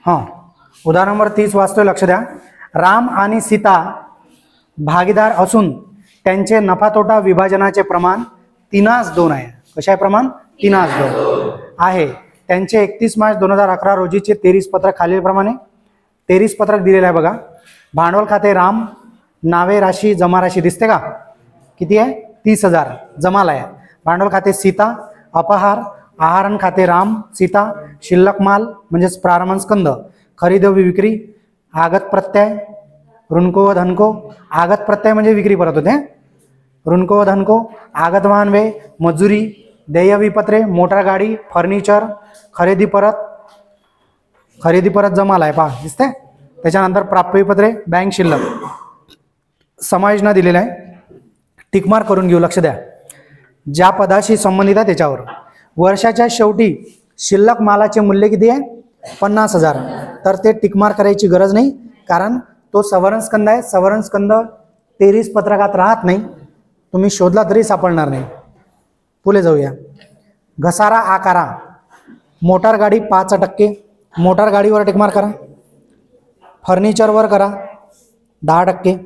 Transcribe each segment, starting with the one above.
हां, उदाहरण नंबर 30 वाचतोय, लक्ष द्या. राम आणि सीता भागीदार असून त्यांचे नफा तोटा विभाजनाचे प्रमाण 3:2 आहे. कशा आहे प्रमाण? 3:2 आहे. त्यांचे 31 मार्च 2011 रोजीचे 33 पत्रक खालीलप्रमाणे. 33 पत्रक दिलेलं आहे बघा. भांडवल खाते राम, नावे राशी जमा राशी दिसते का? किती आहे? 30,000 जमाला आहे. भांडवल खाते सीता, अपहार, आहारण खाते राम सीता, शिल्लक माल म्हणजेच प्रारंभ स्कंद, खरेदी व विक्री, आगत प्रत्यय, ऋणको व धनको. आगत प्रत्यय म्हणजे विक्री परत होते. ऋणको व धनको, आगत वाहन व्यय, मजुरी, देय विपत्रे, मोटार गाडी, फर्निचर, खरेदी परत जमाला आहे पहा दिसते. त्याच्यानंतर प्राप्य विपत्रे, बँक शिल्लक, समायोजन दिलेला आहे. टिकमार्क करून घेऊ. लक्ष द्या, ज्या पदाशी संबंधित आहे त्याच्यावर. वर्षाच्या शेवटी शिल्लक मालाचे मूल्य किती आहे? 50,000. तर ते टिकमार्क करायची गरज नाही, कारण तो सवर्ण स्कंद आहे. सवर्ण स्कंद 33 पत्रकात राहत नाही, तुम्ही शोधला तरी सापडणार नाही. पुढे जाऊया. घसारा आकारा, मोटार गाडी 5%, मोटार गाडीवर टिकमार्क करा. फर्निचरवर करा 10%.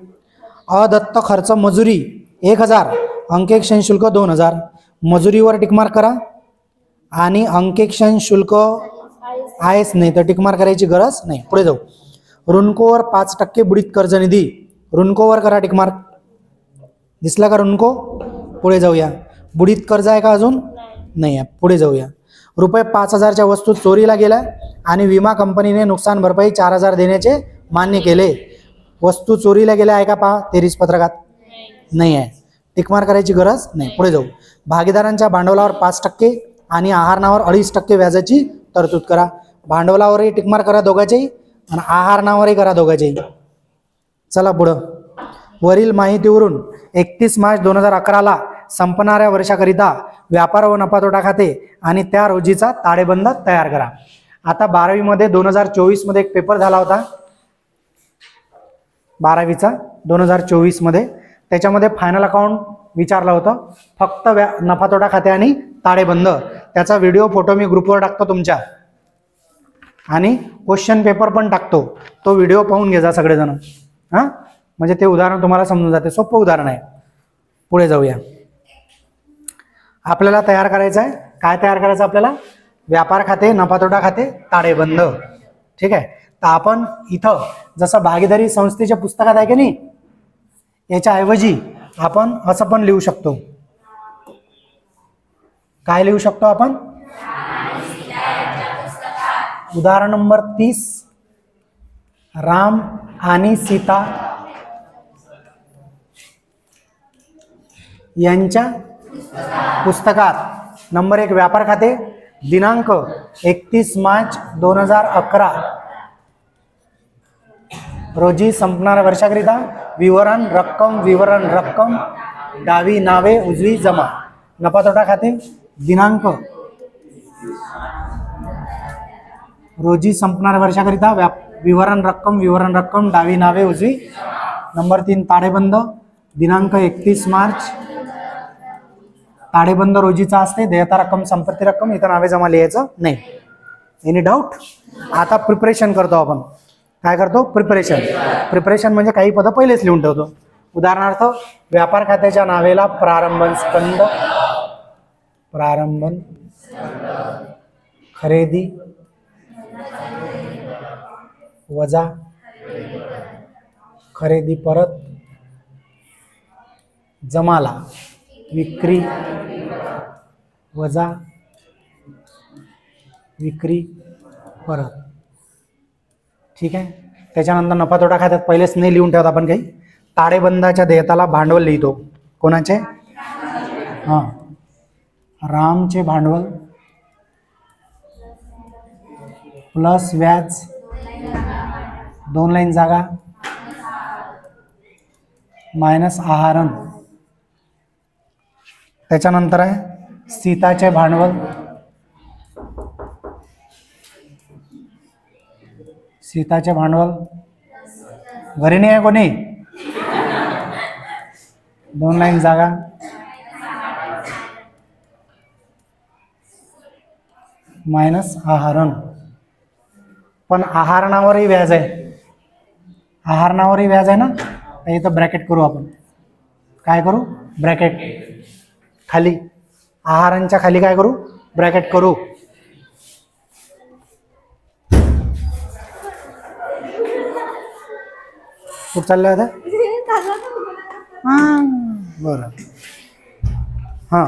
अदत्त खर्च मजुरी 1,000, अंकेक्षण शुल्क 2,000, मजुरीवर टिकमार्क करा. आणि अंकेक्षण शुल्क आहेच नाही तर टिकमार्क करायची गरज नाही. पुढे जाऊ. ऋणकोवर 5% बुडीत कर्ज निधी, ऋणकोवर करा टिकमार्क. दिसला का ऋणको? पुढे जाऊया. बुडीत कर्ज आहे का अजून? नाही आहे. पुढे जाऊया. रुपये 5,000च्या वस्तू चोरीला गेल्या आणि विमा कंपनीने नुकसान भरपाई 4,000 देण्याचे मान्य केले. वस्तू चोरीला गेल्या आहे का पहा 33 पत्रकात? नाही आहे. टिकमार्क करायची गरज नाही. पुढे जाऊ. भागीदारांच्या भांडवलावर 5% आणि आहारणावर 2.5% व्याजाची तरतूद करा. भांडवलावरही टिकमार्क करा दोघांचेही आणि आहारणावरही करा दोघांचेही. चला पुढं. वरील माहितीवरून 31 मार्च 2011ला संपणाऱ्या वर्षाकरिता व्यापार व नफा तोटा खाते आणि त्या रोजीचा ताळेबंद तयार करा. आता 12वी मध्ये 2024 मध्ये एक पेपर झाला होता 12वीचा 2024 मध्ये. त्याच्यामध्ये फायनल अकाउंट विचारलं होतं, फक्त नफा तोटा खाते आणि ताळेबंद. त्याचा व्हिडिओ फोटो मी ग्रुपवर टाकतो तुमच्या, आणि क्वेश्चन पेपर पण टाकतो. तो व्हिडिओ पाहून घ्या सगळेजण. हां, म्हणजे ते उदाहरण तुम्हाला समजून जाते. सोपं उदाहरण आहे. पुढे जाऊया. आपल्याला तयार करायचं आहे. काय तयार करायचं आपल्याला? व्यापार खाते, नफा तोटा खाते, ताळेबंद. ठीक आहे. तर आपण इथं जसं भागीदारी संस्थेच्या पुस्तकात आहे की नाही, याच्याऐवजी आपण असं पण लिहू शकतो. काय लिहू शकतो आपण? उदाहरण नंबर 30. राम आणि सीता यांच्या पुस्तकात नंबर 1 व्यापार खाते, दिनांक 31 मार्च 2011 रोजी संपणाऱ्या वर्षाकरिता विवरण रक्कम डावी नावे उजवी जमा. नफा तोटा खाते दिनांक रोजी संपणाऱ्या वर्षाकरिता विवरण रक्कम डावी नावे उजवी. नंबर 3 ताळेबंद दिनांक 31 मार्च. ताळेबंद रोजीचा असते. देयता रक्कम, संपत्ती रक्कम, इथं नावे जमा लिहायचं नाही. Any doubt? आता प्रिपरेशन करतो आपण. काय करतो? प्रिपरेशन म्हणजे काही पद पहिलेच लिहून ठेवतो. उदाहरणार्थ व्यापार खात्याच्या नावेला प्रारंभ स्कंद, खरेदी वजा खरेदी परत, जमाला विक्री वजा विक्री परत. ठीक आहे. त्याच्यानंतर नफा तोटा खात्यात पहिलेच नाही लिहून ठेवत आपण काही. ताळेबंदाच्या देयताला भांडवल लिहितो. कोणाचे? हां, रामचे भांडवल प्लस व्याज, 2 लाईन जागा, मायनस आहारण. त्याच्यानंतर आहे सीताचे भांडवल, घरी नाही आहे कोणी, 2 लाईन जागा, मायनस आहारण. पण आहारणावरही व्याज आहे, आहारणावरही व्याज आहे ना. तर इथं ब्रॅकेट करू आपण. काय करू? ब्रॅकेट खाली, आहारांच्या खाली काय करू? ब्रॅकेट करू. कुठं चाललं आता? हां बरं. हां,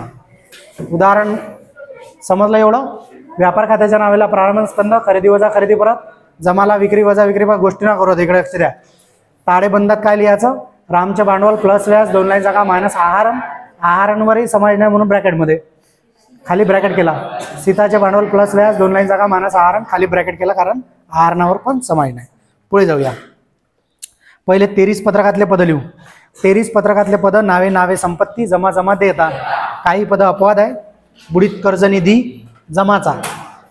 उदाहरण समजलं एवढं? व्यापार खात्याच्या नावाला प्रारंभ स्कंद, खरेदी वजा खरेदी परत, जमाला विक्री वजा विक्री परत, गोष्टी ना करू. इकडे लक्ष द्या. ताळेबंदात काय लिहायचं? रामचे भांडवल प्लस व्याज 2 लाख जागा मायनस आहारण, आहारांवरही समाज नाही म्हणून ब्रॅकेटमध्ये खाली ब्रॅकेट केला. सीताचे भांडवल प्लस व्याज 2 लाख जागा मायनस आहारण, खाली ब्रॅकेट केला कारण आहारणावर पण समाज नाही. पुढे जाऊया. पहिले 23 पत्रकातले पद लिहू. 23 पत्रकातले पद नावे नावे संपत्ती जमा जमा देता. काही पद अपवाद आहे. बुडीत कर्ज निधी जमाचा,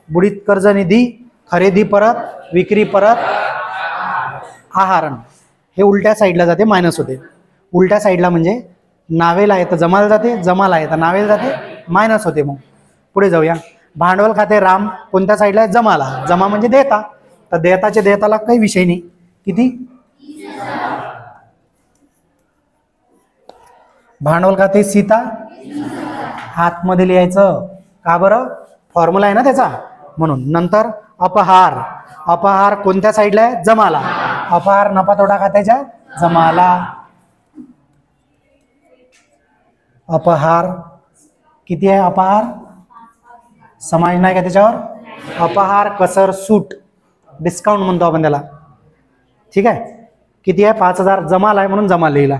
बुडीत कर्ज निधी खरेदी परत विक्री परत आहारण, हे उलट्या साईडला जाते, मायनस होते. उलट्या साईडला म्हणजे नावेला आहे तर जमाला जाते, जमाला आहे तर नावेला जाते, मायनस होते. मग पुढे जाऊया. भांडवल खाते राम कोणत्या साईडला आहे? जमाला. जमा म्हणजे देता, तर देताचे देताला काही विषय नाही. किती? भांडवल खाते सीता आतमध्ये लिहायचं. का बरं? फॉर्म्युला आहे ना त्याचा, म्हणून. नंतर अपहार, अपहार कोणत्या साईडला आहे? जमाला. अपहार नफा तोटा खात्याच्या जमाला. अपहार किती आहे? अपहार समाज नाही का त्याच्यावर? अपहार कसर सूट डिस्काउंट म्हणतो आपण त्याला. ठीक आहे. किती आहे? 5000. जमाला आहे म्हणून जमा लिहिला.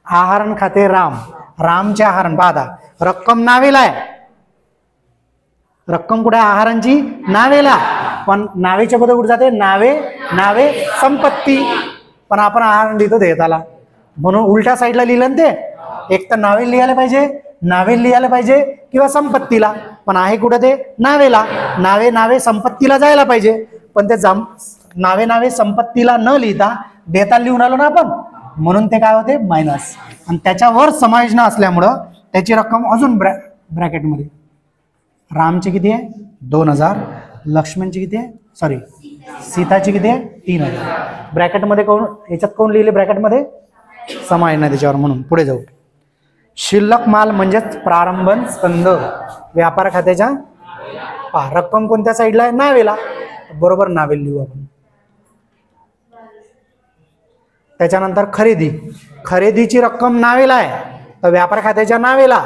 आहारण खाते राम, रामचे आहारण पाहता रक्कम नावेला आहे. रक्कम कुठे? आहारांची नावेला. पण नावेच्या पद कुठे जाते? नावे नावे संपत्ती. पण आपण आहारण लिहितो देताला, म्हणून उलट्या साईडला लिहिलं ना ते. एक तर नावे लिहायला पाहिजे, नावे लिहायला पाहिजे किंवा संपत्तीला. पण आहे कुठे ते? नावेला. नावे नावे संपत्तीला जायला पाहिजे, पण ते नावे नावे संपत्तीला न लिहिता देता लिहून आलो ना आपण, म्हणून ते काय होते? मायनस. आणि त्याच्यावर समायोजन असल्यामुळं त्याची रक्कम अजून ब्रॅकेटमध्ये. रामची किती आहे? 2000. लक्ष्मणची किती आहे? सॉरी सीताची किती आहे? 3000. ब्रॅकेटमध्ये कोण? याच्यात कोण लिहिले ब्रॅकेटमध्ये? समायोजन आहे त्याच्यावर, म्हणून. पुढे जाऊ. शिल्लक माल म्हणजेच प्रारंभन स्कंद व्यापार खात्याच्या रक्कम कोणत्या साईडला आहे? नावेला. बरोबर नावे लिहू आपण. त्याच्यानंतर खरेदी, खरेदीची रक्कम नावेला आहे तर व्यापार खात्याच्या नावेला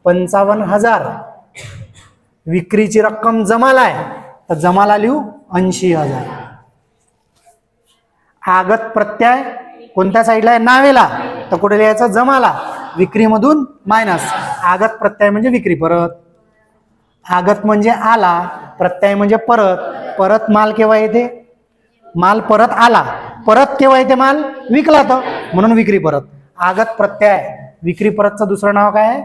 55,000. विक्रीची रक्कम जमाला आहे तर जमाला लिहू 80,000. आगत प्रत्यय कोणत्या साईडला आहे? नावेला. तर कुठे लिहायचं? जमाला. विक्रीमधून मायनस. आगत प्रत्यय म्हणजे विक्री परत. आगत म्हणजे आला, प्रत्यय म्हणजे परत. परत माल केव्हा येते? माल परत आला. परत केव्हा येते? माल विकला तर, म्हणून विक्री परत. आगत प्रत्यय. विक्री परतचं दुसरं नाव काय आहे?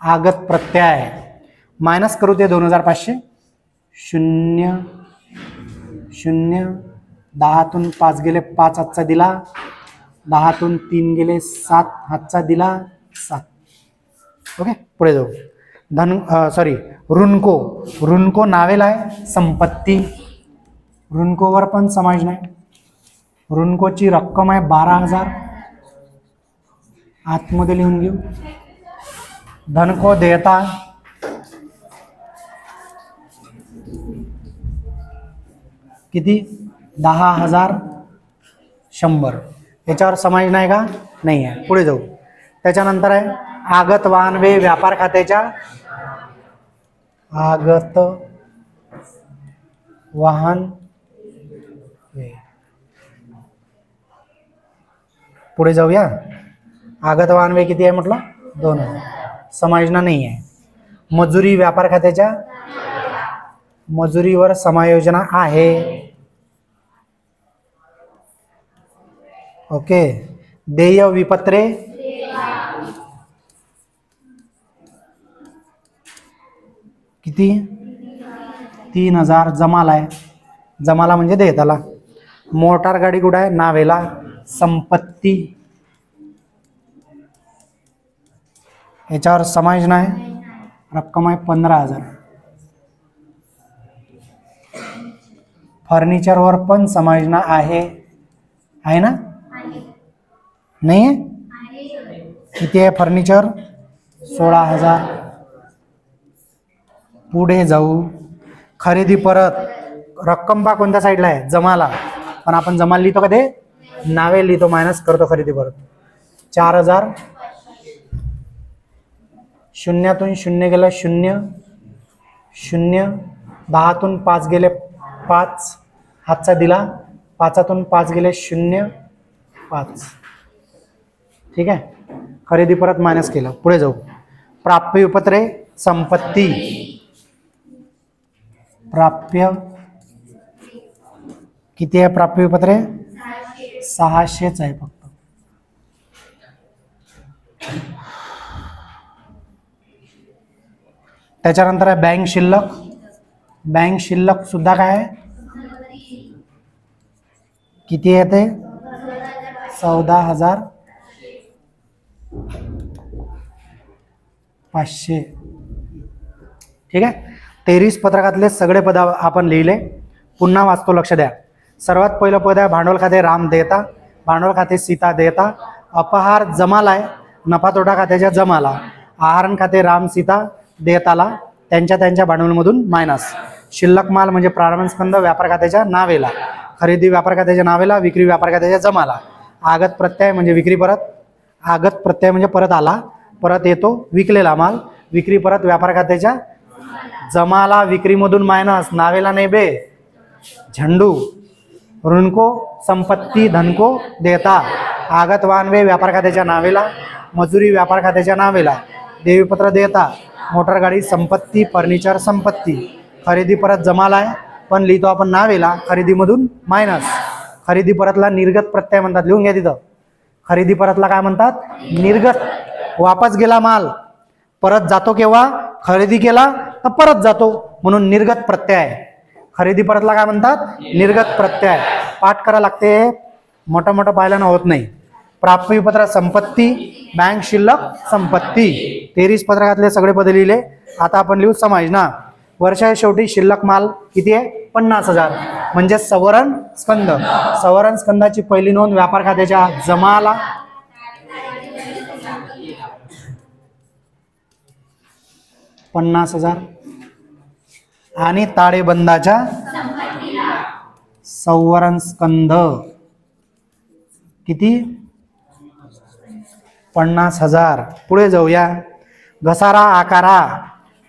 आगत प्रत्यय. मायनस करू ते 2500. 0 0. 10तून 5 गेले 5 हातचा दिला. 10तून 3 गेले 7 हातचा दिला 7. ओके. पुढे जाऊ. ऋणको, ऋणको नावेला आहे संपत्ती. ऋणकोवर पण समाज नाही. ऋणकोची रक्कम आहे 12,000. आतमध्ये लिहून घेऊ. धनको देता, किती? 10,100. याच्यावर समाज नाही का? नाही आहे. पुढे जाऊ. त्याच्यानंतर आहे आगत वाहन वे व्यापार खात्याच्या आगत वाहन वे. पुढे जाऊया. आगत वाहन वे किती आहे म्हटलं? 2000. समायोजन नाही आहे. मजुरी व्यापार खात्याच्या मजुरीवर समायोजना आहे. ओके. देय विपत्रे किती? 3000. जमाला आहे. जमाला म्हणजे देताला. मोटार गाडी कुठे आहे? नावेला. संपत्ती. याच्यावर समायोजन आहे. रक्कम आहे 15,000. फर्निचरवर पण समायोजन आहे ना? नाही आहे? किती आहे फर्निचर? 16,000. पुढे जाऊ. खरेदी परत. रक्कम पा कोणत्या साईडला आहे? जमाला. पण आपण जमाला लिहितो का ते? नावे लिहितो, मायनस करतो खरेदी परत. 4,000. शून्यातून शून्य गेलं 0 0. 10तून 5 गेले 5. हातचा दिला. 5तून 5 गेले 0 5. ठीक आहे. खरेदी परत मायनस केलं. पुढे जाऊ. प्राप्य विपत्रे संपत्ती. प्राप्य किती आहे? प्राप्य विपत्रे 600च आहे फक्त. त्याच्यानंतर आहे बँक शिल्लक. बँक शिल्लक सुद्धा काय आहे? किती आहे ते? 14,500. ठीक आहे. 23 पत्रकातले सगळे पद आपण लिहिले. पुन्हा वाचतो, लक्ष द्या. सर्वात पहिलं पद आहे भांडवल खाते राम देता, भांडवल खाते सीता देता, अपहार जमाला आहे, नफा तोटा खात्याच्या जमाला, आहारण खाते राम सीता देताला त्यांच्या भांडवलमधून मायनस, शिल्लक माल म्हणजे प्रारंभ स्कंद व्यापार खात्याच्या नावेला, खरेदी व्यापार खात्याच्या नावेला, विक्री व्यापार खात्याच्या जमाला, आगत प्रत्यय म्हणजे विक्री परत, आगत प्रत्यय म्हणजे परत आला, परत येतो, विकलेला माल, विक्री परत व्यापार खात्याच्या जमाला, विक्रीमधून मायनस, नावेला नाही बे, झंडू, ऋणको संपत्ती धनको देता, आगत वाहनवे व्यापार खात्याच्या नावेला, मजुरी व्यापार खात्याच्या नावेला, देवीपत्र देता, मोटर गाडी संपत्ती, फर्निचर संपत्ती, खरेदी परत जमाला आहे पण लिहितो आपण नावेला, खरेदीमधून मायनस, खरेदी परतला निर्गत प्रत्यय म्हणतात, लिहून घ्या तिथं. खरेदी परतला काय म्हणतात? निर्गत. वापस गेला माल, परत जातो केव्हा? खरेदी केला तर परत जातो, म्हणून निर्गत प्रत्यय आहे. खरेदी परतला काय म्हणतात? निर्गत प्रत्यय. पाठ करा लागते, मोठं मोठं पाहिल्यानं होत नाही. प्राप्य विपत्र संपत्ती, बँक शिल्लक संपत्ती. 23 पत्रकातले सगळे पद लिहिले. आता आपण लिहू समायोजना. वर्षाच्या शेवटी शिल्लक माल किती आहे? 50,000 म्हणजे सवरण स्कंद. सवरण स्कंदाची पहिली नोंद व्यापार खात्याच्या जमाला, $50,000 आणि ताळेबंदाच्या सवरण स्कंद किती? 50,000. पुढे जाऊया. घसारा आकारा,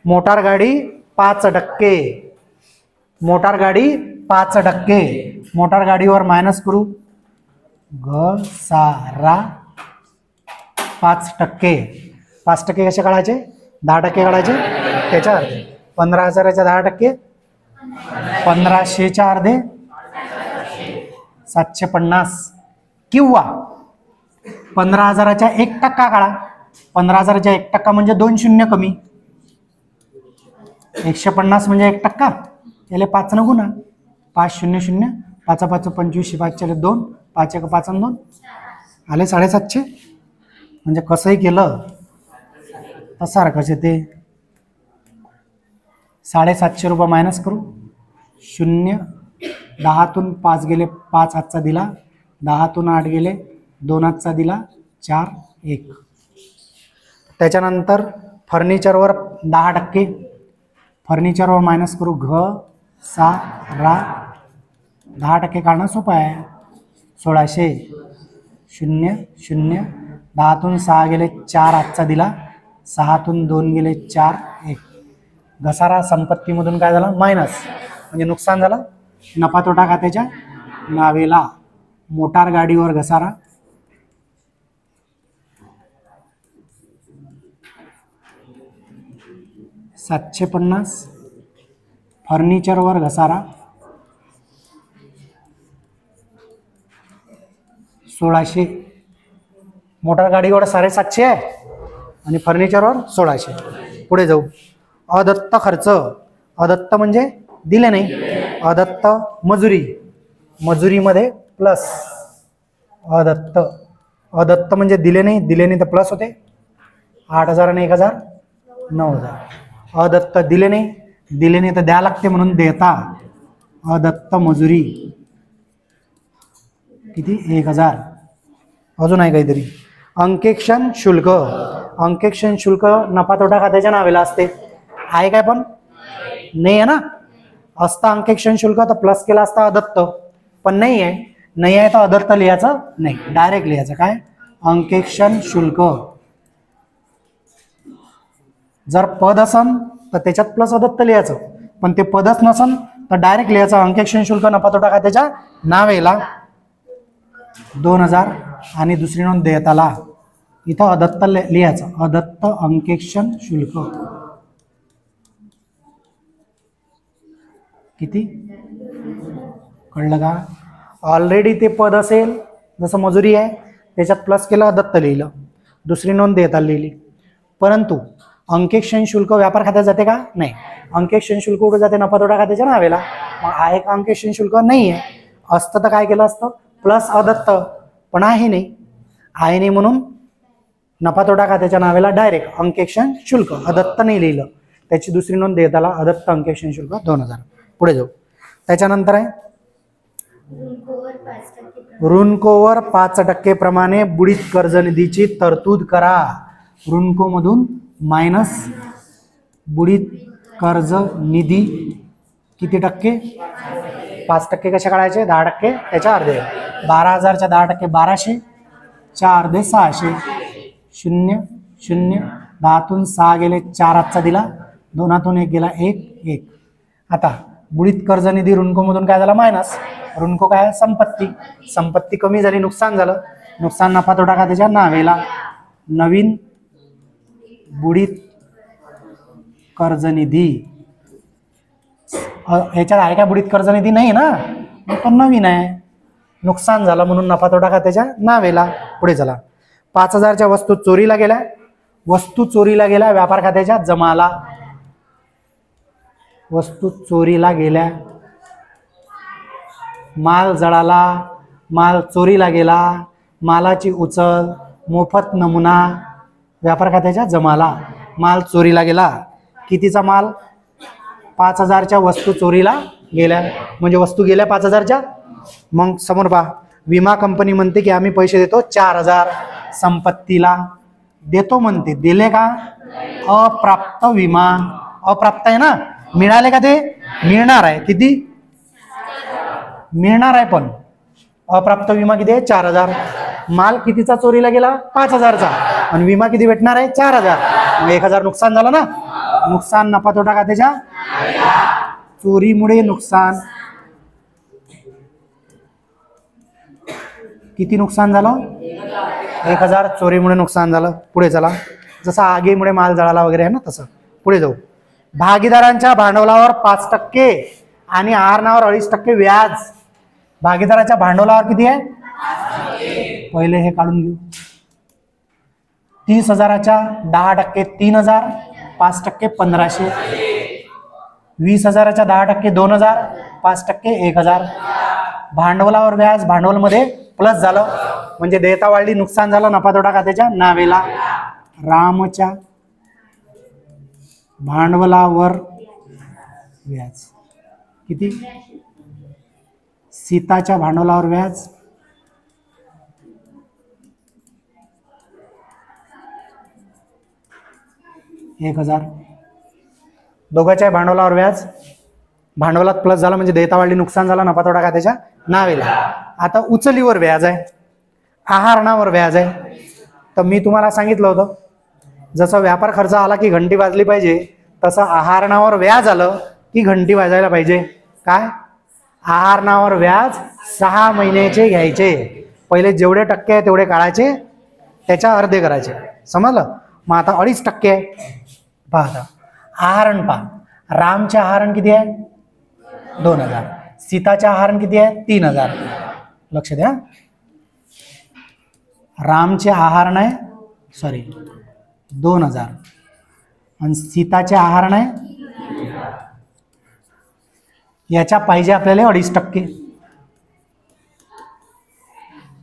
मोटार गाडी 5%, मोटार गाडी 5%, मोटार गाडीवर मायनस करू. घसारा 5%. 5% कसे काढायचे? 10% काढायचे. त्याच्या अर्धे 15,000च्या 10%, 1500च्या अर्धे 750, किंवा 15,000च्या 1% काढा. 15,000च्या 1% म्हणजे 2 शून्य कमी. 150 म्हणजे 1%, याला 5 न गुणा. 5 0 0, 5 5 25, 5 2, 5 1 5 2 आले 750. म्हणजे कसंही केलं तर सारखंच येते. 750 रुपये मायनस करू. 0, 10तून 5 गेले 5 हातचा दिला, 10तून 8 गेले 2 हातचा दिला, 4 1. त्याच्यानंतर फर्निचरवर 10%, फर्निचरवर मायनस करू. घसारा 10% काढणं सोपं आहे. 1600, 0 0, 10तून 6 गेले 4 हातचा दिला, 6तून 2 गेले 4 1. घसारा संपत्तीमधून काय झाला? मायनस, म्हणजे नुकसान झालं. नफा तोटा खात्याच्या नावेला, मोटार गाडीवर घसारा, $750. फर्निचरवर घसारा 1600. मोटार गाडीवर 750 आहे आणि फर्निचरवर 1600. पुढे जाऊ. अदत्त खर्च. अदत्त म्हणजे दिले नाही. अदत्त मजुरी, मजुरीमध्ये प्लस अदत्त. अदत्त म्हणजे दिले नाही, दिले नाही तर प्लस होते. 8,000 आणि 1,000 9,000. अदत्त दिले नाही, दिले नाही तर द्या लागते म्हणून देता. अदत्त मजुरी किती 1000. अजून आहे काहीतरी. अंकेक्षण शुल्क. अंकेक्षण शुल्क नफा तोटा खात्याच्या नावेला असते. आहे काय पण नाही आहे ना. असता अंकेक्षण शुल्क तर प्लस केला असता अदत्त, पण नाही आहे. नाही आहे तर अदत्त लिहायचं नाही, डायरेक्ट लिहायचं काय अंकेक्षण शुल्क. जर पद असन तर त्याच्यात प्लस अदत्त लिहायचं, पण ते पदच नसन तर डायरेक्ट लिहायचं अंकेक्षण शुल्क नफा तोटा खात्याच्या नावेला 2000 आणि दुसरी नोंद देयताला. इथं अदत्त लिहायचं, अदत्त अंकेक्षण शुल्क किती कळलं का. ऑलरेडी ते पद असेल जसं मजुरी आहे त्याच्यात प्लस केलं अदत्त लिहिलं, दुसरी नोंद देयताला लिहिली. परंतु अंकेक्षण शुल्क व्यापार खात्यात जाते का नाही. अंकेक्षण शुल्क कुठे जाते नफा तोटा खात्याच्या नावेला. मग आहे का अंकेक्षण शुल्क नाही आहे. असतं तर काय केलं असतं प्लस अदत्त, पण आहे नाही. आहे नाही म्हणून नफा तोटा खात्याच्या नावेला डायरेक्ट अंकेक्षण शुल्क, अदत्त नाही लिहिलं. त्याची दुसरी नोंद देयताला अदत्त अंकेक्षण शुल्क 2000. पुढे जाऊ. त्याच्यानंतर आहे ऋणकोवर 5% प्रमाणे बुडीत कर्ज निधीची तरतूद करा. ऋणको मधून मायनस बुडीत कर्ज निधी किती टक्के 5% कशा काढायचे 10%, त्याच्या अर्धे. 12,000च्या 10% 1200, च्या अर्धे 600. 0 0 10तून 6 गेले 4 हातचा दिला, 2हातून 1 गेला 1 1. आता बुडीत कर्ज निधी ऋणको मधून काय झाला मायनस. ऋणको काय संपत्ती. संपत्ती कमी झाली, नुकसान झालं. नुकसान नफा तोटा खात्याच्या नावेला. नवीन बुडीत कर्ज निधी. ह्याच्यात आहे का बुडीत कर्ज निधी नाही ना, पण नवीन आहे. नुकसान झालं म्हणून नफा तोटा खात्याच्या नावेला. पुढे चला. 5000च्या वस्तू चोरीला गेल्या. वस्तू चोरीला गेल्या व्यापार खात्याच्या जमाला. वस्तू चोरीला गेल्या. माल जळाला, माल चोरीला गेला, मालाची उचल, मोफत नमुना व्यापार खात्याच्या जमाला. माल चोरीला गेला. कितीचा माल 5000च्या वस्तू चोरीला गेल्या, म्हणजे वस्तू गेल्या 5000च्या. मग समोर पहा, विमा कंपनी म्हणते की आम्ही पैसे देतो 4000 संपत्तीला. देतो म्हणते, दिले का. अप्राप्त विमा. अप्राप्त आहे ना, मिळाले का ते मिळणार आहे. किती मिळणार आहे, पण अप्राप्त विमा किती आहे 4000. माल कितीचा चोरीला गेला 5000चा, आणि विमा किती भेटणार आहे 4000. मग 1000 नुकसान झालं ना. नुकसान नफा तोटा खात्याच्या चोरीमुळे नुकसान. किती नुकसान झालं 1000 चोरीमुळे नुकसान झालं. पुढे चला. जसं आगीमुळे माल जळाला वगैरे आहे ना तसं. पुढे जाऊ. भागीदारांच्या भांडवलावर 5% आणि आहरणावर 2.5% व्याज. भागीदाराच्या भांडवलावर किती आहे पहिले हे काढून घेऊ. 30,000च्या 10% 3000, 5% 1500. 20,000च्या 10% 2000, 5% 1000. भांडवलावर व्याज, भांडवलमध्ये प्लस झालं म्हणजे देयता वाढली, नुकसान झालं नफा तोटा खात्याच्या नावेला. रामच्या भांडवलावर व्याज किती. सीताच्या भांडवलावर व्याज 1000. दोघांच्या भांडवलावर व्याज, भांडवलात प्लस झाला म्हणजे देयता वाढली, नुकसान झाला नफा तोटा खात्याच्या नावेला. आता उचलीवर व्याज आहे, आहरणावर व्याज आहे. तर मी तुम्हाला सांगितलं होतं जसं व्यापार खर्च आला की घंटी वाजली पाहिजे, तसं आहरणावर व्याज आलं की घंटी वाजायला पाहिजे. काय आहरणावर व्याज 6 महिन्याचे घ्यायचे. पहिले जेवढे टक्के आहे तेवढे काढायचे, त्याच्या अर्धे करायचे. समजलं. मग आता 2.5% आहे. पहा आहरण पहा. रामचे आहरण किती आहे 2000. सीताचे आहरण किती आहे 3000. लक्ष द्या. रामचे आहरण आहे 2000 आणि सीताचे आहरण आहे. याच्या पाहिजे आपल्याला 2.5%.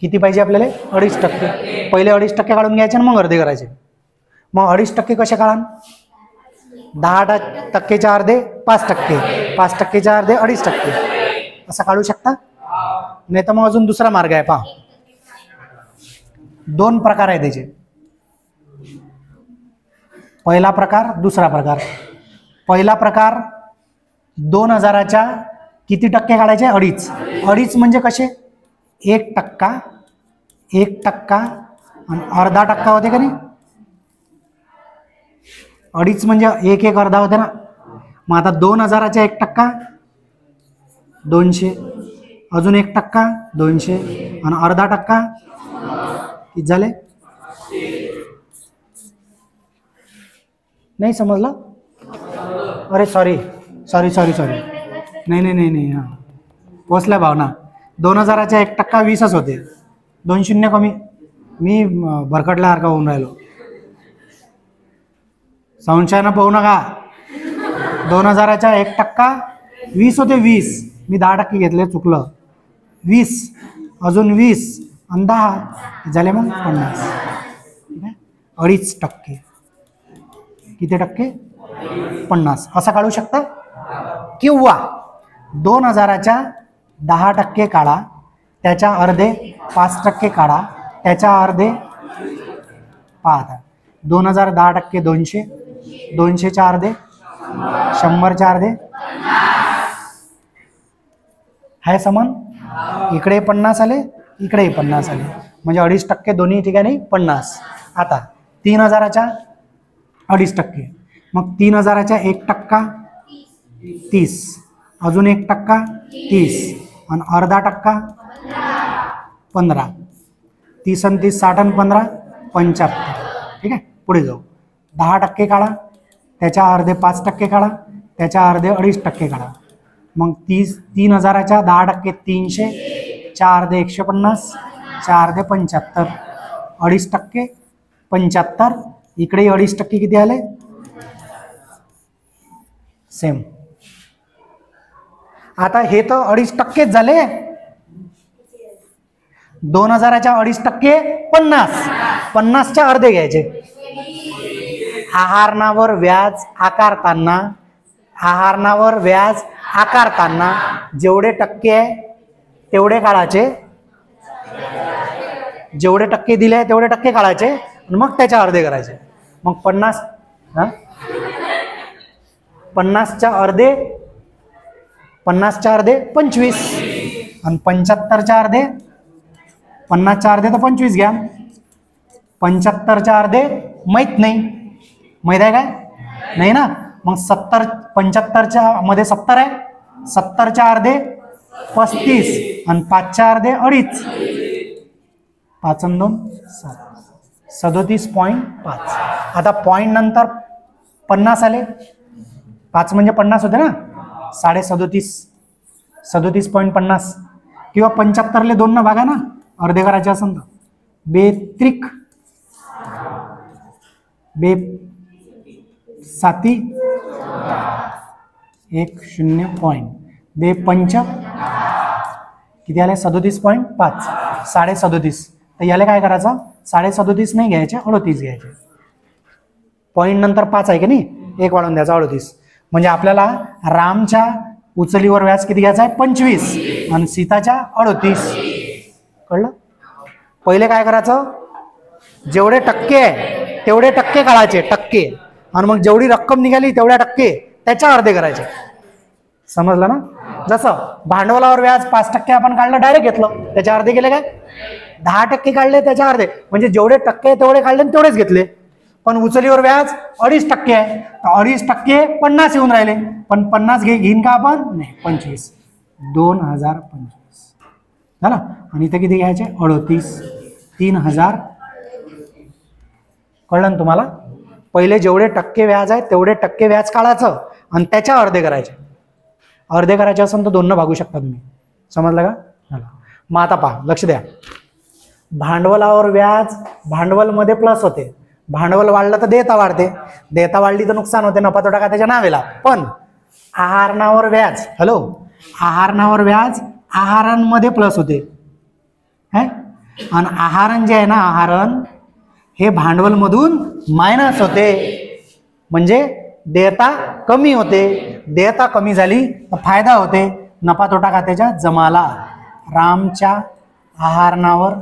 किती पाहिजे आपल्याला 2.5%. पहिले 2.5% काढून घ्यायचे आणि मग अर्धे करायचे. मग 2.5% कसे काढा. 10%च्या अर्धे 5%, 5%च्या अर्धे 2.5%. असं काढू शकता. नाही तर मग अजून दुसरा मार्ग आहे पहा. दोन प्रकार आहे त्याचे. पहिला प्रकार, दुसरा प्रकार. पहिला प्रकार 2000च्या किती टक्के काढायचे? 2.5. 2.5 म्हणजे कसे? 1%, 1% आणि अर्धा टक्का होते का नाही? 2.5 म्हणजे 1 अर्धा होते ना. मग आता 2000च्या 1%, 200, अजून 1%, 200 आणि अर्धा टक्का किती झाले? नाही समजलं? अरे सॉरी, नाही हां, पोचल्या भावना. 2000च्या 1% 20च होते. 2 शून्य कमी. मी भरकटल्यासारखा होऊन राहिलो. संशयानं पाहू नका. 2000च्या 1% 20 होते. 20 मी 10% घेतले, चुकलं. 20 अजून 20 आणि 10 झाले मग 50. ठीक आहे. 2.5%. किती टक्के? 50. असं काढू शकता. किंवा 2000च्या 10% काढा, त्याच्या अर्धे 5% काढा, त्याच्या अर्धे पाहता. 2000 10% 200, 200च्या अर्धे 100च्या अर्धे आहे समान. इकडे 50 आले, इकडेही 50 आले, म्हणजे 2.5% दोन्ही ठिकाणी 50. आता 3000च्या 2.5%, मग 3000च्या 1% 30, अजून 1% 30 आणि अर्धा टक्का 15. 30 आणि 30 60 आणि 15 75. ठीक आहे. पुढे जाऊ. 10% काढा, त्याच्या अर्धे 5% काढा, त्याच्या अर्धे 2.5% काढा. मग 3000च्या 10% 300, 4 अर्धे 150, 4 अर्धे 75, 2.5% 75. इकडे 2.5% किती आले? सेम. आता हे तर 2.5%च झाले. 2000च्या 2.5% 50, 50च्या अर्धे घ्यायचे. आहारणावर व्याज आकारताना जेवढे टक्के आहे तेवढे काढायचे, जेवढे टक्के दिले आहे तेवढे टक्के काढायचे आणि मग त्याच्या अर्धे करायचे. मग 50, 50च्या अर्धे 25 आणि 75च्या अर्धे, 50च्या अर्धे तर 25 घ्या, 75च्या अर्धे माहीत नाही. माहीत आहे काय? नाही ना. मग 70, 75च्या मध्ये 70 आहे, 70च्या अर्धे 35 आणि 5च्या अर्धे 2.5, 5 आणि 2 7, 37.5. आता पॉईंट नंतर 50 आले. 5 म्हणजे 50 होते ना, 37.5, 37.50 किंवा 75ले 2 न भागा ना, अर्धे करायचे असेल तर. बेत्रिक, बे 7 1 0 पॉईंट, बे 5 किती आले? 37.5, 37.5. तर याला काय करायचं? 37.5 नाही घ्यायचे, 38 घ्यायचे. पॉईंट नंतर 5 आहे की नाही, 1 वाढवून द्यायचा 38. म्हणजे आपल्याला रामच्या उचलीवर व्याज किती घ्यायचा आहे? 25 आणि सीताच्या 38. कळलं? पहिले काय करायचं? जेवढे टक्के आहे तेवढे टक्के काढायचे, टक्के, आणि मग जेवढी रक्कम निघाली तेवढ्या टक्के त्याच्या अर्धे करायचे. समजलं ना? जसं भांडवलावर व्याज 5% आपण काढलं, डायरेक्ट घेतलं, त्याच्या अर्धे केले काय? 10% काढले, त्याच्या अर्धे, म्हणजे जेवढे टक्के तेवढे काढले तेवढेच घेतले. पण उचलीवर व्याज 2.5% आहे, तर 2.5% 50 येऊन राहिले. पण 50 घेईन का आपण? नाही, 25. 2025 झालं. आणि इथे किती घ्यायचे? 38. 3000. कळलं ना तुम्हाला? पहिले जेवढे टक्के व्याज आहे तेवढे टक्के व्याज काढायचं आणि त्याच्या अर्धे करायचे. अर्धे करायचे असेल तर 2 न भागू शकता तुम्ही. समजलं का? झालं. मग आता पहा, लक्ष द्या. भांडवलावर व्याज, भांडवलमध्ये प्लस होते. भांडवल वाढलं तर देयता वाढते, देयता वाढली तर नुकसान होते, नफा तोटा का त्याच्या नावेला. पण आहारणावर व्याज, आहारणावर व्याज आहारांमध्ये प्लस होते. आणि आहारण जे आहे ना, आहारण हे भांडवलमधून मायनस होते, म्हणजे देयता कमी होते. देयता कमी झाली तर फायदा होते, नफा तोटा खात्याच्या जमाला. रामच्या आहारणावर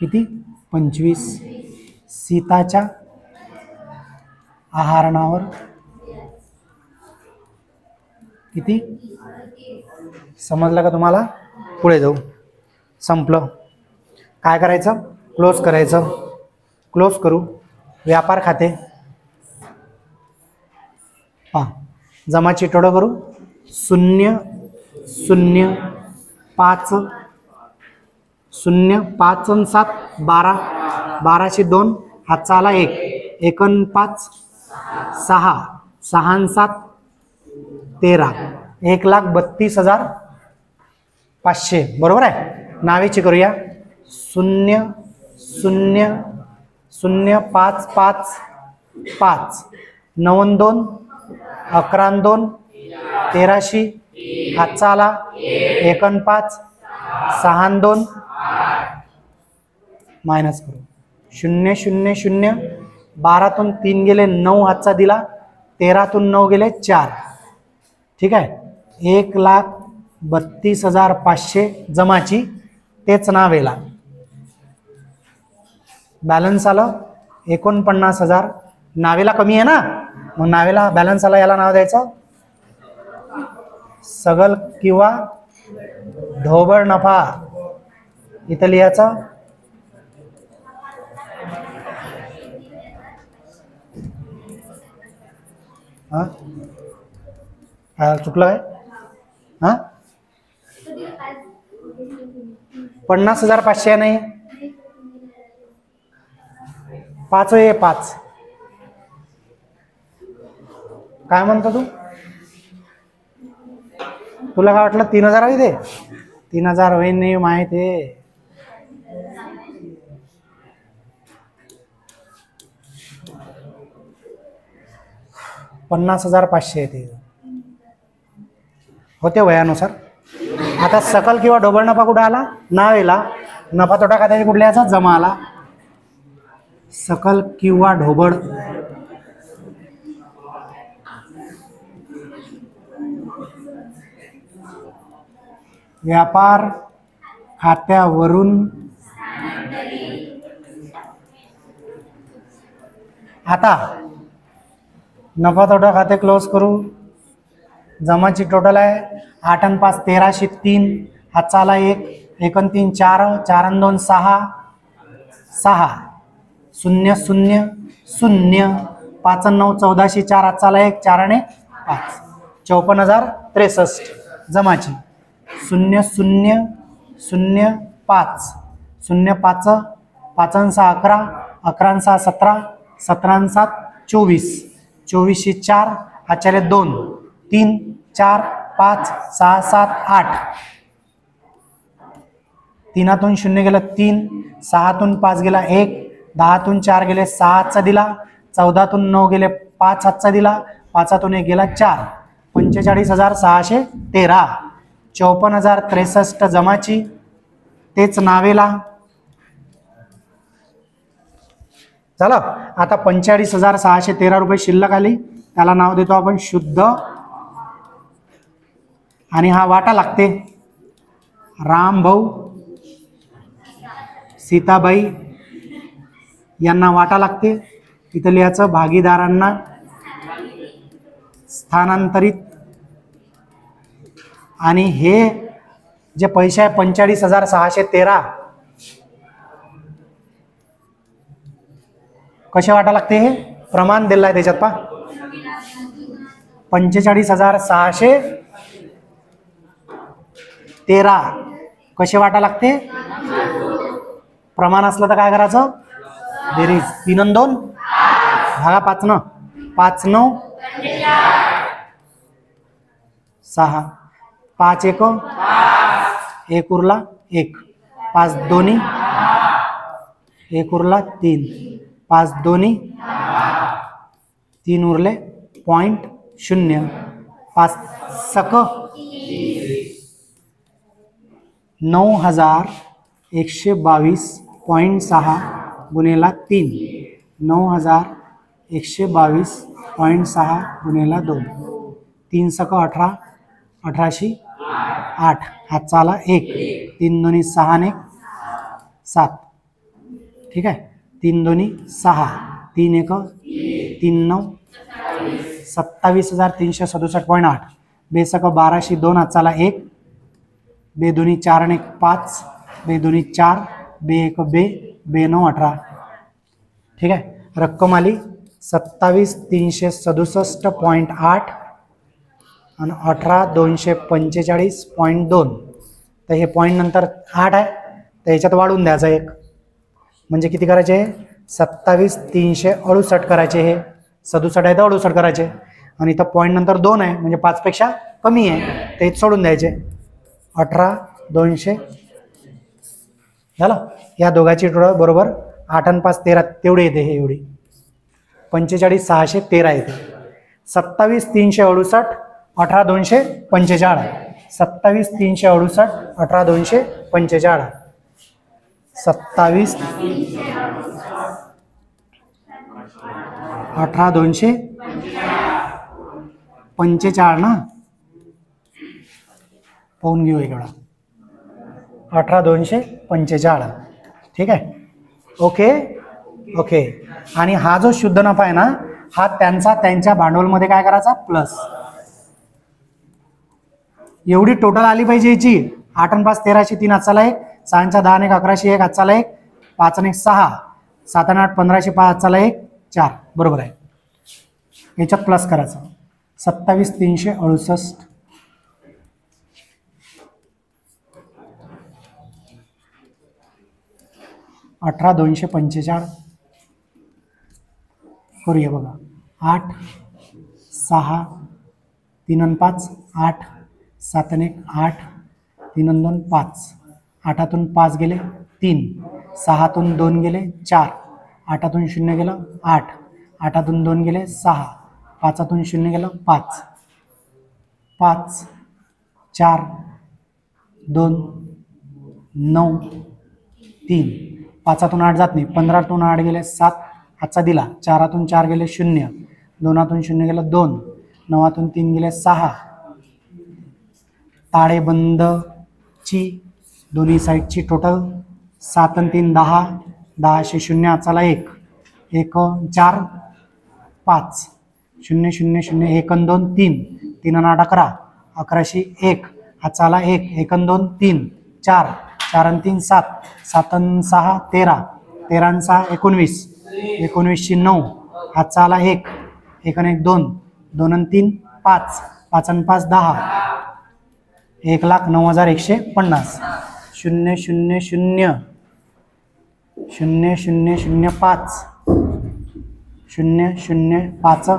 किती 25. सीताच्या आहारणावर किती. समजलं का तुम्हाला? पुढे जाऊ. संपलं. काय करायचं? क्लोज करायचं. क्लोज करू. व्यापार खाते पहा. जमाची टोडं करू. 0 0 5 0 5 आणि 7 12. 12शी 2 हातचा आला 1. 1 आणि 5 6. 6 आणि 7 13. 1,32,500 बरोबर आहे. नावेची करूया. 0 0 0 5 5 5 9 आणि 2 11 आणि 2 13शी हातचा आला 1 आणि 5 6 आणि 2 मायनस करू. 0 0 0 12तून 3 गेले 9 हातचा दिला. 13तून 9 गेले 4. ठीक आहे. 1,32,500 जमाची. तेच नावेला. बॅलन्स आलं 49,000. नावेला कमी आहे ना, मग नावेला बॅलन्स आला याला नाव द्यायचं सगल किंवा ढोबळ नफा. इथं लिहायचं चुकलं काय? 50,500 नाही 5 आहे 5. काय म्हणतो तू? तुला काय वाटलं 3,000 आहे ते? 3,000 होईन नाही माहित आहे. $50,500 येते होते वयानुसार. आता सकल किंवा ढोबळ नफा कुठे आला? नावेला. नफा तोटा खात्याचे कुठले याचा? जमा आला. सकल किंवा ढोबळ व्यापार खात्यावरून आता नफा तोटा खाते क्लोज करू. जमाची टोटल आहे 8 आणि 5 13शी 3 हातचा आला 1. 1 आणि 3 4. 4 आणि 2 6 6. 0 0 0. 5 आणि 9 14शी 4 हातचा आला 1. 4 आणि 5 54,063 जमाची. 0 0 0 5 0 5 5 आणि 6 11. 11 आणि 6 17. 17 आणि 7 24. 24शी 4 हातच्याले 2 3 4 5 6 7 8. 3तून 0 गेलं 3. 6तून 5 गेला 1. 10तून 4 गेले 6 हातचा दिला. 14तून 9 गेले 5 हातचा दिला. 5तून 1 गेला 4. 45,613. 54,063 जमाची. तेच नावेला. झालं. आता 45,613 रुपये शिल्लक आली. त्याला नाव देतो आपण शुद्ध. आणि हा वाटा लागते राम भाऊ सीताबाई यांना वाटा लागते. इथं लिहायचं भागीदारांना स्थानांतरित. आणि हे जे पैसे आहे 45,613 कसे वाटा लागते? हे प्रमाण दिलं आहे त्याच्यात पहा. 45,613 कसे वाटा लागते? प्रमाण असलं तर काय करायचं? बेरीज. 3 आणि 2 भागा 5 न 5 9 6. 5 1 1 उरला 1. 5 दोन्ही 1 उरला 3. 5 दोन्ही 3 उरले 0.0. 5 सक 9,122.6 गुणेला 3. 9,122.6 गुणेला 2. 3 सक 18, 18शी 8, हातचा आला 1, 3 दोन्ही 6 ने 7, ठीक आहे, 3 दोन्ही 6, 3 एक 3 9 27,367.8, बेसक 12शी 2, हातचा आला 1, बे दोन्ही 4 आणि 5, बे दोन्ही 4, बे एक बे 9 18, ठीक आहे. रक्कम आली 27,367.8 आणि 18,245.2. तर हे पॉईंट नंतर 8 आहे, तर याच्यात वाढून द्यायचा एक, म्हणजे किती करायचे, 27,368 करायचे, हे 67 आहे तर 68 करायचे, आणि इथं पॉईंट नंतर 2 आहे म्हणजे 5 पेक्षा कमी आहे, ते सोडून द्यायचे. 18,200 झालं. या दोघांची टोटल बरोबर 8 आणि 5 13 तेवढे येते, हे एवढी 45,613 येते. 27,368 18,245, 27,368 18,245, 27 18,245 ना, पाहून घेऊ एक वेळा, 18,245, ठीक आहे. Okay okay. आणि हा जो शुद्ध नफा आहे ना, हा त्यांच्या भांडवलमध्ये काय करायचा, प्लस. एवढी टोटल आली पाहिजे याची. 8 आणि 5 13शी 3, हातचाला 1, 6 आणि 10 आणि 11शी 1, हातचाला 1, 5 आणि 6, 7 आणि 8 15शी 5, हातचाला 1 4, बरोबर आहे. याच्यात प्लस करायचं. 27,368 18,245 करूया बघा. 8 6 3 आणि 5 8, 7 आणि 1 8, 3 आणि 2 5, 8तून 5 गेले 3, 6तून 2 गेले 4, 8तून 0 गेलं 8, 8तून 2 गेले 6, 5तून 0 गेलं 5, 5 4 2 9 3, 5तून 8 जात नाही, 15तून 8 गेले 7, हातचा दिला, 4तून 4 गेले 0, 2तून 0 गेलं 2, 9तून 3 गेले 6, ताळेबंदची दोन्ही साईडची टोटल 7 आणि 3 10, 10शी 0, हातचाला 1 1 4 5 0 0 0 1 आणि 2 3, 3 आणि 8 11, 11शी 1, हातचाला 1 1 आणि 2 3 4, 4 आणि 3 7, 7 आणि 6 13, 13 आणि 6 19, 19शी 9, हातचाला 1 1 आणि 1 2, 2 आणि 3 5, 5 आणि 5 10, 1,09,150, 0 0 0 0 0 0 5, 0 0 5,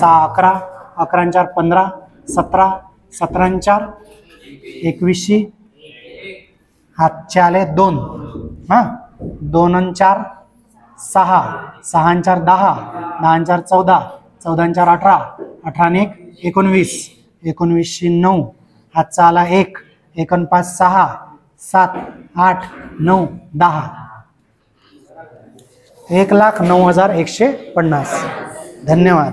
6 11, 11 आणि 4 15, 17, 17 आणि 4 21शी, हातचे आले 2, हां 2 आणि 4 6, 6 आणि 4 10, 10 आणि 4 14, 14 आणि 4 18, 18 आणि 1 19, 19शी 9, हातचा आला 1 1 आणि 5 6 7 8 9 10, 1,09,150. धन्यवाद.